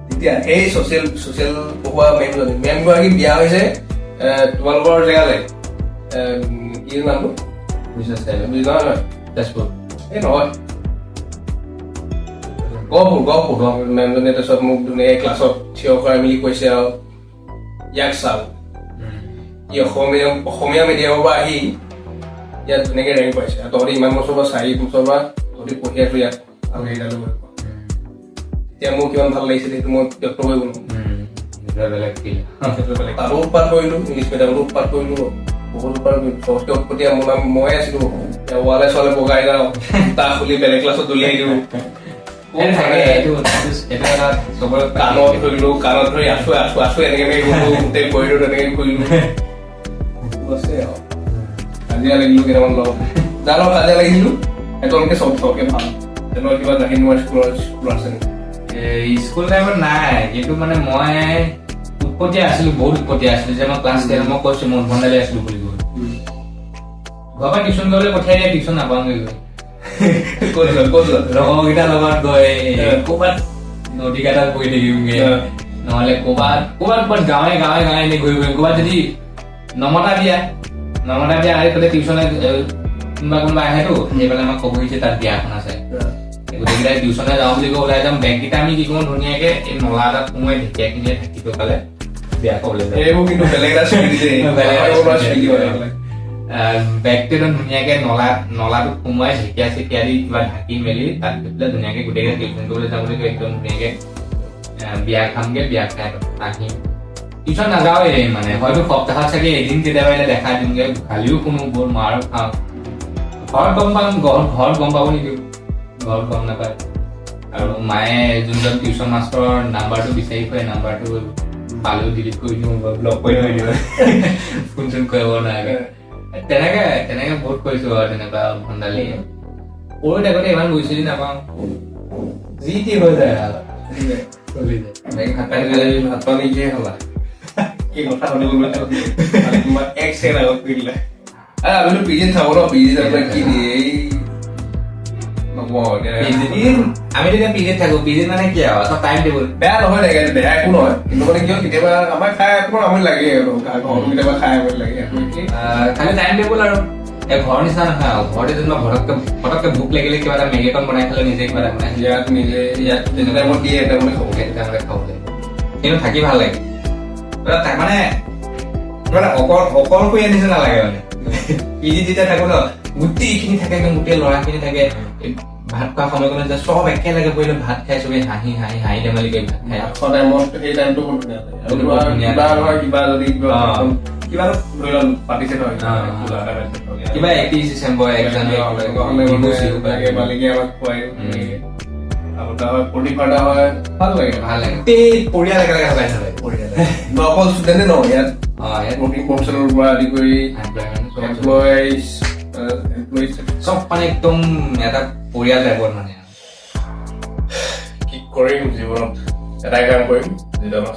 তেতিয়া এই ছচিয়েল পঢ়োৱা মেমগৰাকী বিয়া হৈছে তোমালোকৰ জেগালে, কি নামটো নহয়, তেজপুৰ এই নহয়, গহপুৰ মেমজনীয়ে তাৰপিছত মোক ধুনীয়াকে ক্লাছত থিয় কৰাই মেলি কৈছে আৰু ইয়াক চাওক, ই অসমীয়া মিডিয়ামৰ পৰা আহি ইয়াত ধুনীয়াকে ৰেংক পাইছে, আৰু তহঁতি ইমান বছৰ পৰা 4 বছৰ পৰা তহঁতি পঢ়ি আছো ইয়াত, আৰু এইডালো এতিয়া মোৰ কিমান ভাল লাগিছিলে সেইটো মই ব্যক্ত কৰিব নোৱাৰো। বেলেগ ফিল। তাতো উৎপাত কৰিলো, ইংলিছ মিডিয়ামতো উৎপাত কৰিলো, বহুত উৎপাত কৰিলো। চবতকে উৎপতীয়া মোৰ নাম মই আছিলো, ৱালে চোৱালে বগাই যাওঁ, তাক খুলি বেলেগ ক্লাছত দলিয়াই দিওঁ, কাণত ধৰি আছো এনেকে গলো, গোটেই কৰিডৰ এনেকে কৰিলো। আছে আৰু কাজিয়া লাগিলো কেইটামান লগত, যাৰ লগত কাজিয়া লাগিছিলো এজনকে চবকে ভাল। তেনেকুৱা কিবা জাহিনুমাৰ স্কুল আছে নেকি? স্কুল টাইমত নাই, কিন্তু মানে মই উৎপতীয়া আছিলো, বহুত উৎপতীয়া আছিলো। যে মই ক্লাছ 10 মই কৈছো মই বন্ধালি আছিলো বুলি গৈ ঘৰৰ পৰা টিউচন কৰিবলৈ পঠিয়াই দিয়ে, টিউচন নাপাওঁগে গৈ লগৰকেইটাৰ লগত গৈ ক'ৰবাত নদী কাটাত গৈ থাকিমগে, নহলে ক'ৰবাত গাঁৱে এনে ঘূৰি ফুৰিম। ক'ৰবাত যদি নমতা দিয়া আহি পেলাই টিউচনে কোনোবা আহেতো, সেইফালে আমাক ক'ব হৈছে তাত বিয়া এখন আছে, গোটেইকেইটাই টিউচনে যাওঁ বুলি কৈ ওলাই যাম। বেগকেইটা আমি কি কৰো, ধুনীয়াকে এই নলা এটাত সোমাই ঢেকীয়াখিনিয়ে থাকি পেলাই বিয়া খাবলৈ যাওঁ। এইবোৰ কিন্তু বেলেগ এটা বেগটো একদম ধুনীয়াকে নলাটোত সোমোৱাই ঢেকীয়া চেকীয়া দি কিবা ঢাকি মেলি তাত গৈ পেলাই ধুনীয়াকে গোটেইকেইটা টিউচন কৰিবলৈ যাম বুলি কৈ একদম ধুনীয়াকে বিয়া খামগে, বিয়া খাই আহিম। টিউচন নাযাওঁৱেই, মানে হয়তো সপ্তাহত চাগে এদিন কেতিয়াবা দেখাই দিমগে, গালিও শুনো, বহুত মাৰো খাওঁ। ঘৰত গম পাব নিদিওঁ, ঘৰত গম নাপায়। আৰু মায়ে যোনজন টিউচন মাষ্টৰৰ নাম্বাৰটো বিচাৰি ফুৰে, নাম্বাৰটো পালেও ডিলিট কৰি দিওঁ, ব্লক কৰি থৈ দিওঁ, ফোন চোন কৰিব নোৱাৰে। তেনেকে বহুত কৰিছো আৰু তেনেকুৱা ভণ্ডালি। সৰু থাকোতে ইমান বুজি নাপাওঁ, যি টি হৈ যায় আৰু ভাত পানী কিহে খালা? কি কথা শুনিবলৈ এক ছেকেণ্ড আগত কৰি দিলে। আমিতো পিজিত থাকো ন, পিজিত কি দিয়ে আমি তেতিয়া পিজিত থাকো। পিজিত মানে কি আৰু চব টাইম টেবুল, বেয়া নহয় লাগে, বেয়া একো নহয়, কিন্তু মানে কি হয় কেতিয়াবা আমাৰ খাই অকণমান আমনি লাগে আৰু ঘৰতো কেতিয়াবা খাই আমনি লাগে। খালি টাইম টেবুল আৰু ঘৰৰ নিচিনা নহয় আৰু। ঘৰতে যেনিবা ফটককে ভোক লাগিলে কিবা এটা মেগী অকণ বনাই খালে, নিজে কিবা এটা বনাই ইয়াত যেনে টাইমত দিয়ে এটা মানে খাবগে, তেনেকৈ খাবলৈ। কিন্তু থাকি ভাল লাগে, মানে অকলশৰীয়া নিচিনা লাগে মানে। পিজিত যেতিয়া থাকো ন, গোটেইখিনি থাকে, গোটেই ল'ৰাখিনি থাকে। ভাত খোৱা সময়কণত যে চব একেলগে বহিলে ভাত খাই চবে হাঁহি ধেমালি কৰি ভাত খাই। সেই টাইমটো বহুত ধুনীয়া থাকে। কিবা যদি কিবা ধৰি লওক পাতিছে নহয়, কিবা 31 ডিচেম্বৰ, 1 জানুৱাৰী প্ৰতিভাটা হয়, ভাল লাগে। গোটেই পৰিয়াল একেলগে সবাই থাকে। অকল ষ্টুডেণ্টে নহয়, ইয়াত ৱৰ্কিং প্ৰফেচনেলৰ পৰা আদি কৰি চব মানে একদম এটা পৰিয়াল টাইপৰ মানে। কি কৰিম জীৱনত, এটাই কাম কৰিম, যিটো আমাৰ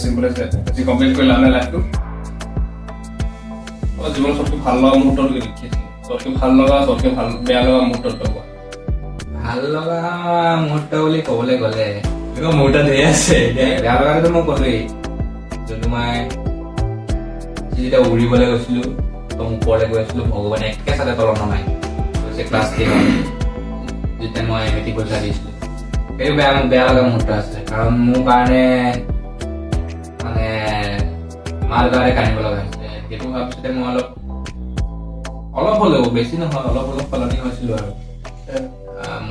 চিম্পল আজি কমপ্লিট কৰি লাভ নাই লাইফটো। জীৱনত চবকে ভাল লগা মুহূৰ্তত লিখি আছে, চবকে ভাল লগা, চবকে বেয়া লগা মুহূৰ্তত পাব। ভাল লগা মুহূৰ্ত বুলি ক'বলৈ গ'লে মোৰ তাত ধেৰ আছে বেয়া লগাটো মই ক'লোৱেই যোনটো মই যেতিয়া উৰিবলৈ গৈছিলো একদম ওপৰলৈ গৈ আছিলো ভগৱানে একে চালে তলত নমাই ক্লাছ 10 যেতিয়া মই মেট্ৰিক পৰীক্ষা দিছিলো সেইটো বেয়া লগা মুহূৰ্ত আছিলে কাৰণ মোৰ কাৰণে মানে মা দেউতাৰে কান্দিব লগা হৈছিলে সেইটো হোৱাৰ পিছতে মই অলপ হ'লেও বেছি নহয় অলপ সলনি হৈছিলো আৰু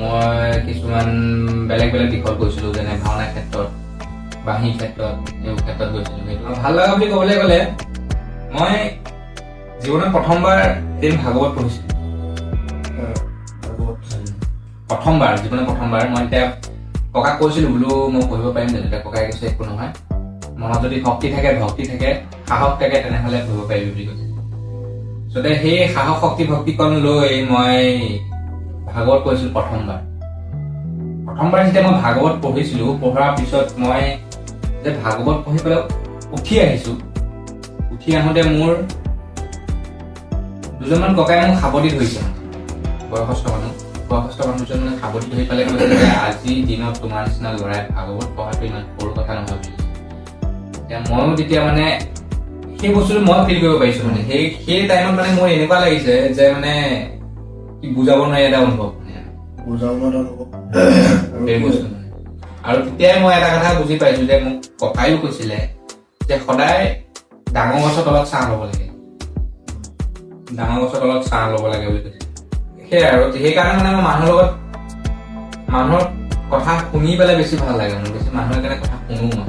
মই কিছুমান বেলেগ দিশত গৈছিলো যেনে ভাওনা ক্ষেত্ৰত বাঁহী ক্ষেত্ৰত এইবোৰ ক্ষেত্ৰত গৈছিলো সেইটো ভাল লগা বুলি ক'বলৈ গ'লে মই জীৱনত প্ৰথমবাৰ এদিন ভাগৱত পঢ়িছিলো প্ৰথমবাৰ মই এতিয়া ককাক কৈছিলো বোলো মই পঢ়িব পাৰিম জানো এতিয়া ককাই কৈছে একো নহয় মনত যদি শক্তি থাকে ভক্তি থাকে সাহস থাকে তেনেহ'লে পঢ়িব পাৰিবি বুলি কৈছে আচলতে সেই সাহস শক্তি ভক্তিকণ লৈ মই ভাগৱত পঢ়িছিলো প্ৰথমবাৰ যেতিয়া মই ভাগৱত পঢ়িছিলো পঢ়াৰ পিছত মই যে ভাগৱত পঢ়ি পেলাই উঠি আহোঁতে মোৰ দুজনমান ককাই মোক সাৱটি ধৰিছে বয়সস্থ মানুহজন মানে সাৱটি ধৰি পেলাই কৈছে যে আজিৰ দিনত তোমাৰ নিচিনা ল'ৰাই ভাগৱত পঢ়াটো ইমান সৰু কথা নহয় বুলি এতিয়া ময়ো তেতিয়া মানে সেই বস্তুটো মই ফিল কৰিব পাৰিছো মানে সেই টাইমত মানে মোৰ এনেকুৱা লাগিছে যে মানে কি বুজাব নোৱাৰি এটা অনুভৱ আৰু তেতিয়াই মই এটা কথা বুজি পাইছো যে মোক ককাইও কৈছিলে যে সদায় ডাঙৰ গছৰ তলত ছাঁ ল'ব লাগে বুলি কৈছে সেয়াই আৰু সেইকাৰণে মানে মই মানুহৰ কথা শুনি পেলাই বেছি ভাল লাগে মোৰ বেছি মানুহৰ কাৰণে কথা শুনো মই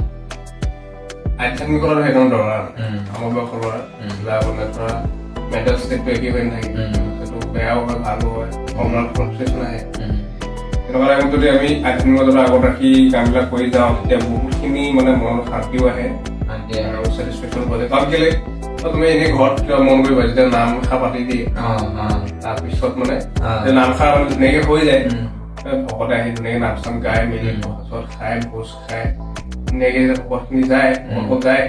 আধ্যাত্মিকতাটো সেইকাৰণে দৰকাৰ আমাৰ বয়সৰ ল'ৰা কিবা মানে ধৰা মেণ্টেল ষ্টেটটো একেই হৈ নাথাকে সেইটো বেয়াও হয় ভালো হয় কমনাৰ ফ্ৰাষ্ট্ৰেশ্যন আহে তেনেকুৱা টাইমত যদি আমি আধ্যাত্মিকতাটো আগত ৰাখি কামবিলাক কৰি যাওঁ তেতিয়া বহুতখিনি মানে মনত শান্তিও আহে আৰু ছেটিছফেকশ্যন পোৱা যায় কাৰণ কেলে তুমি এনেই ঘৰত কিবা মন কৰিবা যেতিয়া নামষাৰ পাতি দিয়ে তাৰপিছত মানে নামষাৰ মানে ধুনীয়াকে হৈ যায় ভকতে আহি ধুনীয়াকে নাম চাম গাই মেলি পাছত খাই ভোজ খাই ধুনীয়াকে ভকতখিনি যায় ভকত যায়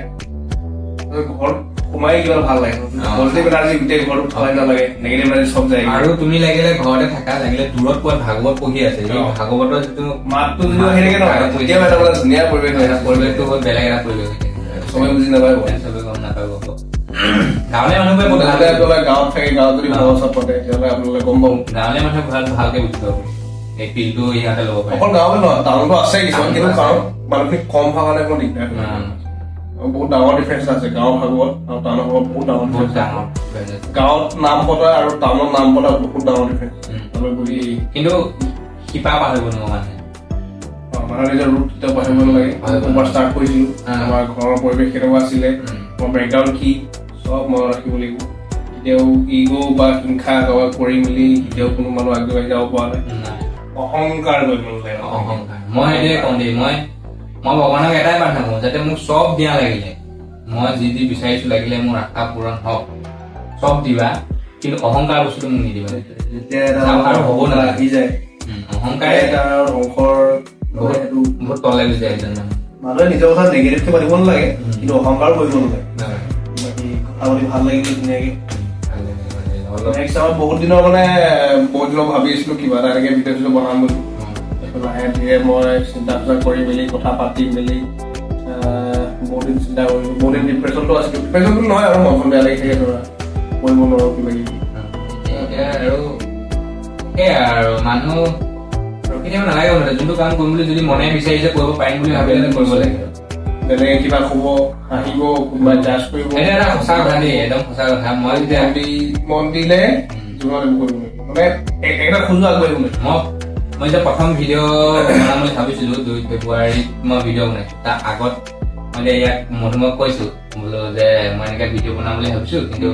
ঘৰত সোমাই কিবা ভাল লাগে পজিটিভ এনাৰ্জি গোটেই ঘৰত সোমাই নালাগে নেগেটিভ এনাৰ্জি চব যায় আৰু তুমি লাগিলে ঘৰতে থাকা লাগিলে দূৰত পোৱা ভাগৱত পঢ়ি আছে ভাগৱতৰ যিটো মাতটো যদি সেনেকে নহয় তেতিয়াও এটা মানে ধুনীয়া পৰিৱেশ হয় পৰিৱেশটো বহুত বেলেগ এটা পৰিৱেশ চবে বুজি নাপায় চবে গম নাপাব গাঁৱলীয়া মানুহবোৰে বহুত গাঁৱত থাকে গাঁৱত যদি ভাও চাপ পাতে তেতিয়াহ'লে আপোনালোকে গম পাব গাঁৱলীয়া মানুহে ভালকে বুজি পাব এই ফিলটো সিহঁতে ল'ব পাৰে অকল গাঁৱত নহয় টাউনতো আছে কিছুমান কিন্তু কাৰণ মানুহখিনি কম হোৱা কাৰণে অকণ দিগদাৰ বহুত ডাঙৰ ডিফাৰেঞ্চ আছে গাঁৱৰ ভাগৱত আৰু টাউনৰ ভাগৱত বহুত ডাঙৰ ডিফাৰেঞ্চ গাঁৱত নাম পতা আৰু টাউনত নাম পতা বহুত ডাঙৰ ডিফাৰেঞ্চ কিন্তু শিপা পাহৰিব নোৱাৰো মানুহে আমাৰ নিজৰ ৰুট কেতিয়াও পাহৰিব নালাগে মই ষ্টাৰ্ট কৰিছিলো আমাৰ ঘৰৰ পৰিৱেশ কেনেকুৱা আছিলে মোৰ বেকগ্ৰাউণ্ড কি চব মনত ৰাখিব লাগিব কেতিয়াও ইগ' বা হিংসা কাৰোবাক কৰি মেলি কেতিয়াও কোনো মানুহ আগবাঢ়ি যাব পৰা নাই অহংকাৰ কৰিব নালাগে অহংকাৰ মই সেইটোৱে কওঁ দেই মই ভগৱানক এটাই প্ৰাৰ্থনা কৰো যাতে মোক চব দিয়া লাগিলে মই যি বিচাৰিছো লাগিলে মোৰ আশা পূৰণ হওক চব দিবা কিন্তু অহংকাৰ বস্তুটো মোক নিদিবা যেতিয়া হ'ব নালাগি যায় অহংকাৰে তাৰ ধ্বংসৰ বহুত তলে গুচি যায় এজন মানুহে নিজৰ কথা নেগেটিভকে পাতিব নালাগে কিন্তু অহংকাৰ কৰিব নালাগে বাকী কথা পাতি ভাল লাগিলে ধুনীয়াকে নেক্সট আমাৰ বহুত দিনৰ ভাবি আছিলো কিবা এটা এনেকে ভিডিঅ' বনাম বুলি লাহে ধীৰে মই চিন্তা কৰি মেলি কথা পাতি মেলি বহুত দিন চিন্তা কৰিলো বহুত দিন ডিপ্ৰেশ্যনটো আছিলো ডিপ্ৰেশ্যনটো নহয় আৰু মনখন বেয়া লাগি থাকে ধৰা কৰিব নোৱাৰো কিবা কিবি আৰু সেয়াই আৰু মানুহ ৰখি থাকিব নালাগে মানে যোনটো কাম কৰিম বুলি যদি মনে বিচাৰিছে কৰিব পাৰিম বুলি ভাবিলে কৰিব লাগে বেলেগে কিবা ক'ব হাঁহিব কোনোবাই জাজ কৰিব এটা সঁচা কথা দেই একদম সঁচা কথা মই যেতিয়া মন দিলে জীৱনত এইবোৰ কৰিব মানে একটা খোজো আগবাঢ়িব মই যেতিয়া প্ৰথম ভিডিঅ' বনাম বুলি ভাবিছিলো 2 ফেব্ৰুৱাৰীত মই ভিডিঅ' বনাইছো তাৰ আগত মই ইয়াক মধুমক কৈছো বোলো যে মই এনেকে ভিডিঅ' বনাম বুলি ভাবিছো কিন্তু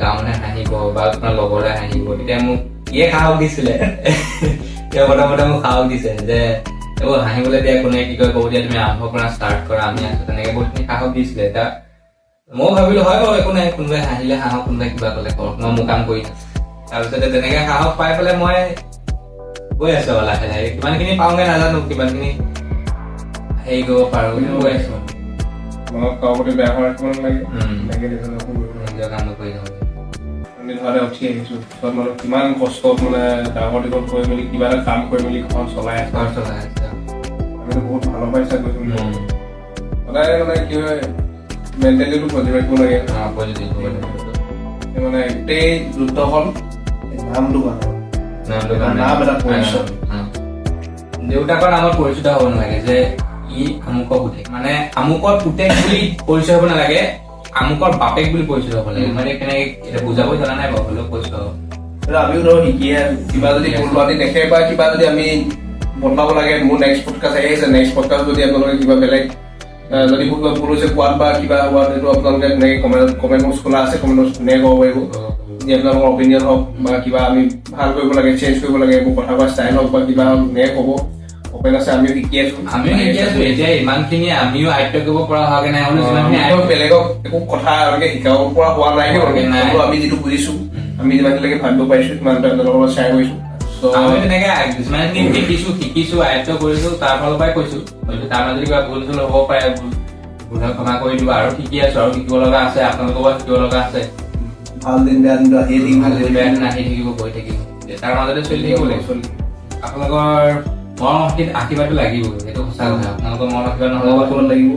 গাঁও মানুহে হাঁহিব বা তোমাৰ লগৰে হাঁহিব তেতিয়া মোক ইয়ে সাহস দিছিলে প্ৰথমতে মোক সাহস দিছে যে এইবোৰ হাঁহিবলৈ দিয়া কোনে কি কয় ক'ব দিয়া তুমি আৰম্ভ কৰা ষ্টাৰ্ট কৰা আমি আছো তেনেকে বহুতখিনি সাহস দিছিলে এতিয়া মই ভাবিলো হয় বাৰু একো নাই কোনোবাই হাঁহিলে হাঁহক কোনোবাই কিবা ক'লে কৰক মই মোৰ কাম কৰি তাৰপিছতে তেনেকে সাহস পাই পেলাই মই গৈ আছো লাহে লাহে কিমানখিনি পাওঁগে নাজানো কিমানখিনি হেৰি কৰিব পাৰো কিন্তু গৈ আছো মনত কাৰো প্ৰতি বেয়া হোৱাৰ কিমান লাগে নিজৰ কামটো কৰি যাব ধৰণে উঠি আহিছো পিছত মানে কিমান কষ্টত মানে ডাঙৰ দীঘল কৰি মেলি কিবা এটা কাম কৰি মেলি ঘৰ চলাই আছে আমিতো বহুত ভালৰ পাইছা গৈছো বুলি কওঁ। সদায় মানে কি হয় মেণ্টেলিটো পজিটিভ ৰাখিব লাগে। মানে গোটেই যুদ্ধখন নামটো নাম এটা পৰিচয়। দেউতাকৰ নামত পৰিচিত হ'ব নালাগে যে ই আমুকক পুতেক, মানে আমুকৰ পুতেক বুলি পৰিচয় হ'ব নালাগে, আমুকৰ বাপেক বুলি পৰিচয় হ'ব লাগে। মানে কেনেকে এটা বুজাব জনা নাই বাৰু, হ'লেও কৈছো আৰু। আমিও ধৰক শিকি কিবা যদি কোনোবাদি দেখে বা কিবা যদি আমি বদলাব লাগে, মোৰ নেক্সট পডকাষ্ট আহি আছে, নেক্সট পডকাষ্ট যদি আপোনালোকে কিবা বেলেগ যদি কিবা ভুল হৈছে কোৱাত বা কিবা হোৱাত এইটো আপোনালোকে তেনেকে কমেণ্ট বক্স খোলা আছে, কমেণ্ট বক্স ধুনীয়াকৈ ক'ব পাৰিব। যদি আপোনালোকৰ অপিনিয়ন হওক বা কিবা আমি ভাল কৰিব লাগে, চেঞ্জ কৰিব লাগে, এইবোৰ কথা কোৱা ষ্টাইল হওক বা কিবা হওক ধুনীয়াকৈ ক'ব। অপেন আছে, আমিও শিকি আছো। এতিয়া ইমানখিনি আমিও আয়ত্ব কৰিব পৰা হোৱাগে নাই, বেলেগক একো কথা এনেকে শিকাব পৰা হোৱা নাই, কিন্তু আমি যিটো বুজিছো, আমি যিমানলৈকে ভাবিব পাৰিছো সিমানটো আপোনালোকৰ লগত শ্বেয়াৰ কৰিছো। আমি তেনেকে যিমানখিনি শিকিছো আয়ত্ব কৰিছো, তাৰ ফালৰ পৰাই কৈছো। তাৰ মাজত কিবা ভুল চুল হ'ব পাৰে, ভুল ক্ষমা কৰি দিব। আৰু শিকি আছো, আৰু শিকিব লগা আছে, আপোনালোকৰ পৰা শিকিব লগা আছে। ভাল দিন বেয়া দিন আহি থাকিব, গৈ থাকিব, তাৰ মাজতে চলি থাকিব লাগিব। আপোনালোকৰ মৰম আশীৰ্বাদটো লাগিব, সেইটো সঁচা কথা। আপোনালোকৰ মৰম আশীৰ্বাদ নহ'লে লাগিব।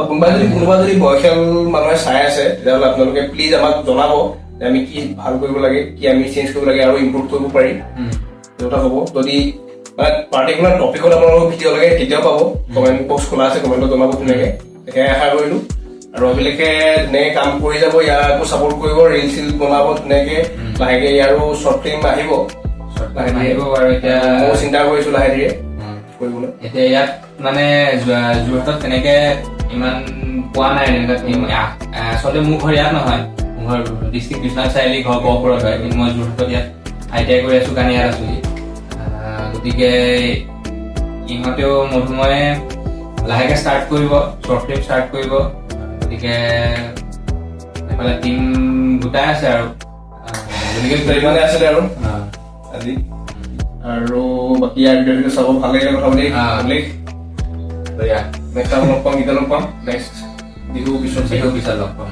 কোনোবা যদি বয়সীয়াল মানুহে চাই আছে, তেতিয়াহ'লে আপোনালোকে প্লিজ আমাক জনাব যে আমি কি ভাল কৰিব লাগে, কি আমি চেঞ্জ কৰিব লাগে আৰু ইম্প্ৰুভ কৰিব পাৰি। এটা হ'ব যদি মানে পাৰ্টিকুলাৰ টপিকত আপোনালোকক ভিডিঅ' লাগে তেতিয়াও পাব। কমেণ্ট বক্স খোলা আছে, কমেণ্টত জনাব ধুনীয়াকৈ। সেয়াই আশা কৰিলো। আৰু অভিলেখে ধুনীয়াকৈ কাম কৰি যাব, ইয়াকো ছাপোৰ্ট কৰিব, ৰিল চিল বনাব ধুনীয়াকৈ। লাহেকৈ ইয়াৰো শ্বৰ্ট ফিল্ম আহিব বাৰু। এতিয়া ময়ো চিন্তা কৰিছো লাহে ধীৰে কৰিবলৈ। এতিয়া ইয়াত মানে যোৰহাটত তেনেকে ইমান পোৱা নাই এনেকুৱা ফিল্ম। আচলতে মোৰ ঘৰ ইয়াত নহয়, মোৰ ঘৰ ডিষ্ট্ৰিক্ট বিশ্বনাথ চাৰিআলি, ঘৰ গহপুৰত হয়। কিন্তু মই যোৰহাটত ইয়াত ITI কৰি আছো কাৰণে ইয়াত আছোহি। গতিকে ইহঁতেও মধুময়ে লাহেকে ষ্টাৰ্ট কৰিব, শ্বৰ্ট ফিল্ম ষ্টাৰ্ট কৰিব। গতিকে এইফালে টিম গোটাই আছে আৰু ইমানে আছিলে আৰু আজি। আৰু বাকী ইয়াৰ ভিডিঅ'টো চাব ভাল লাগিলে কথা পাতি। নেক্সট টাইম লগ পাম, কেতিয়া লগ পাম? নেক্সট বিহু পিছত লগ পাম।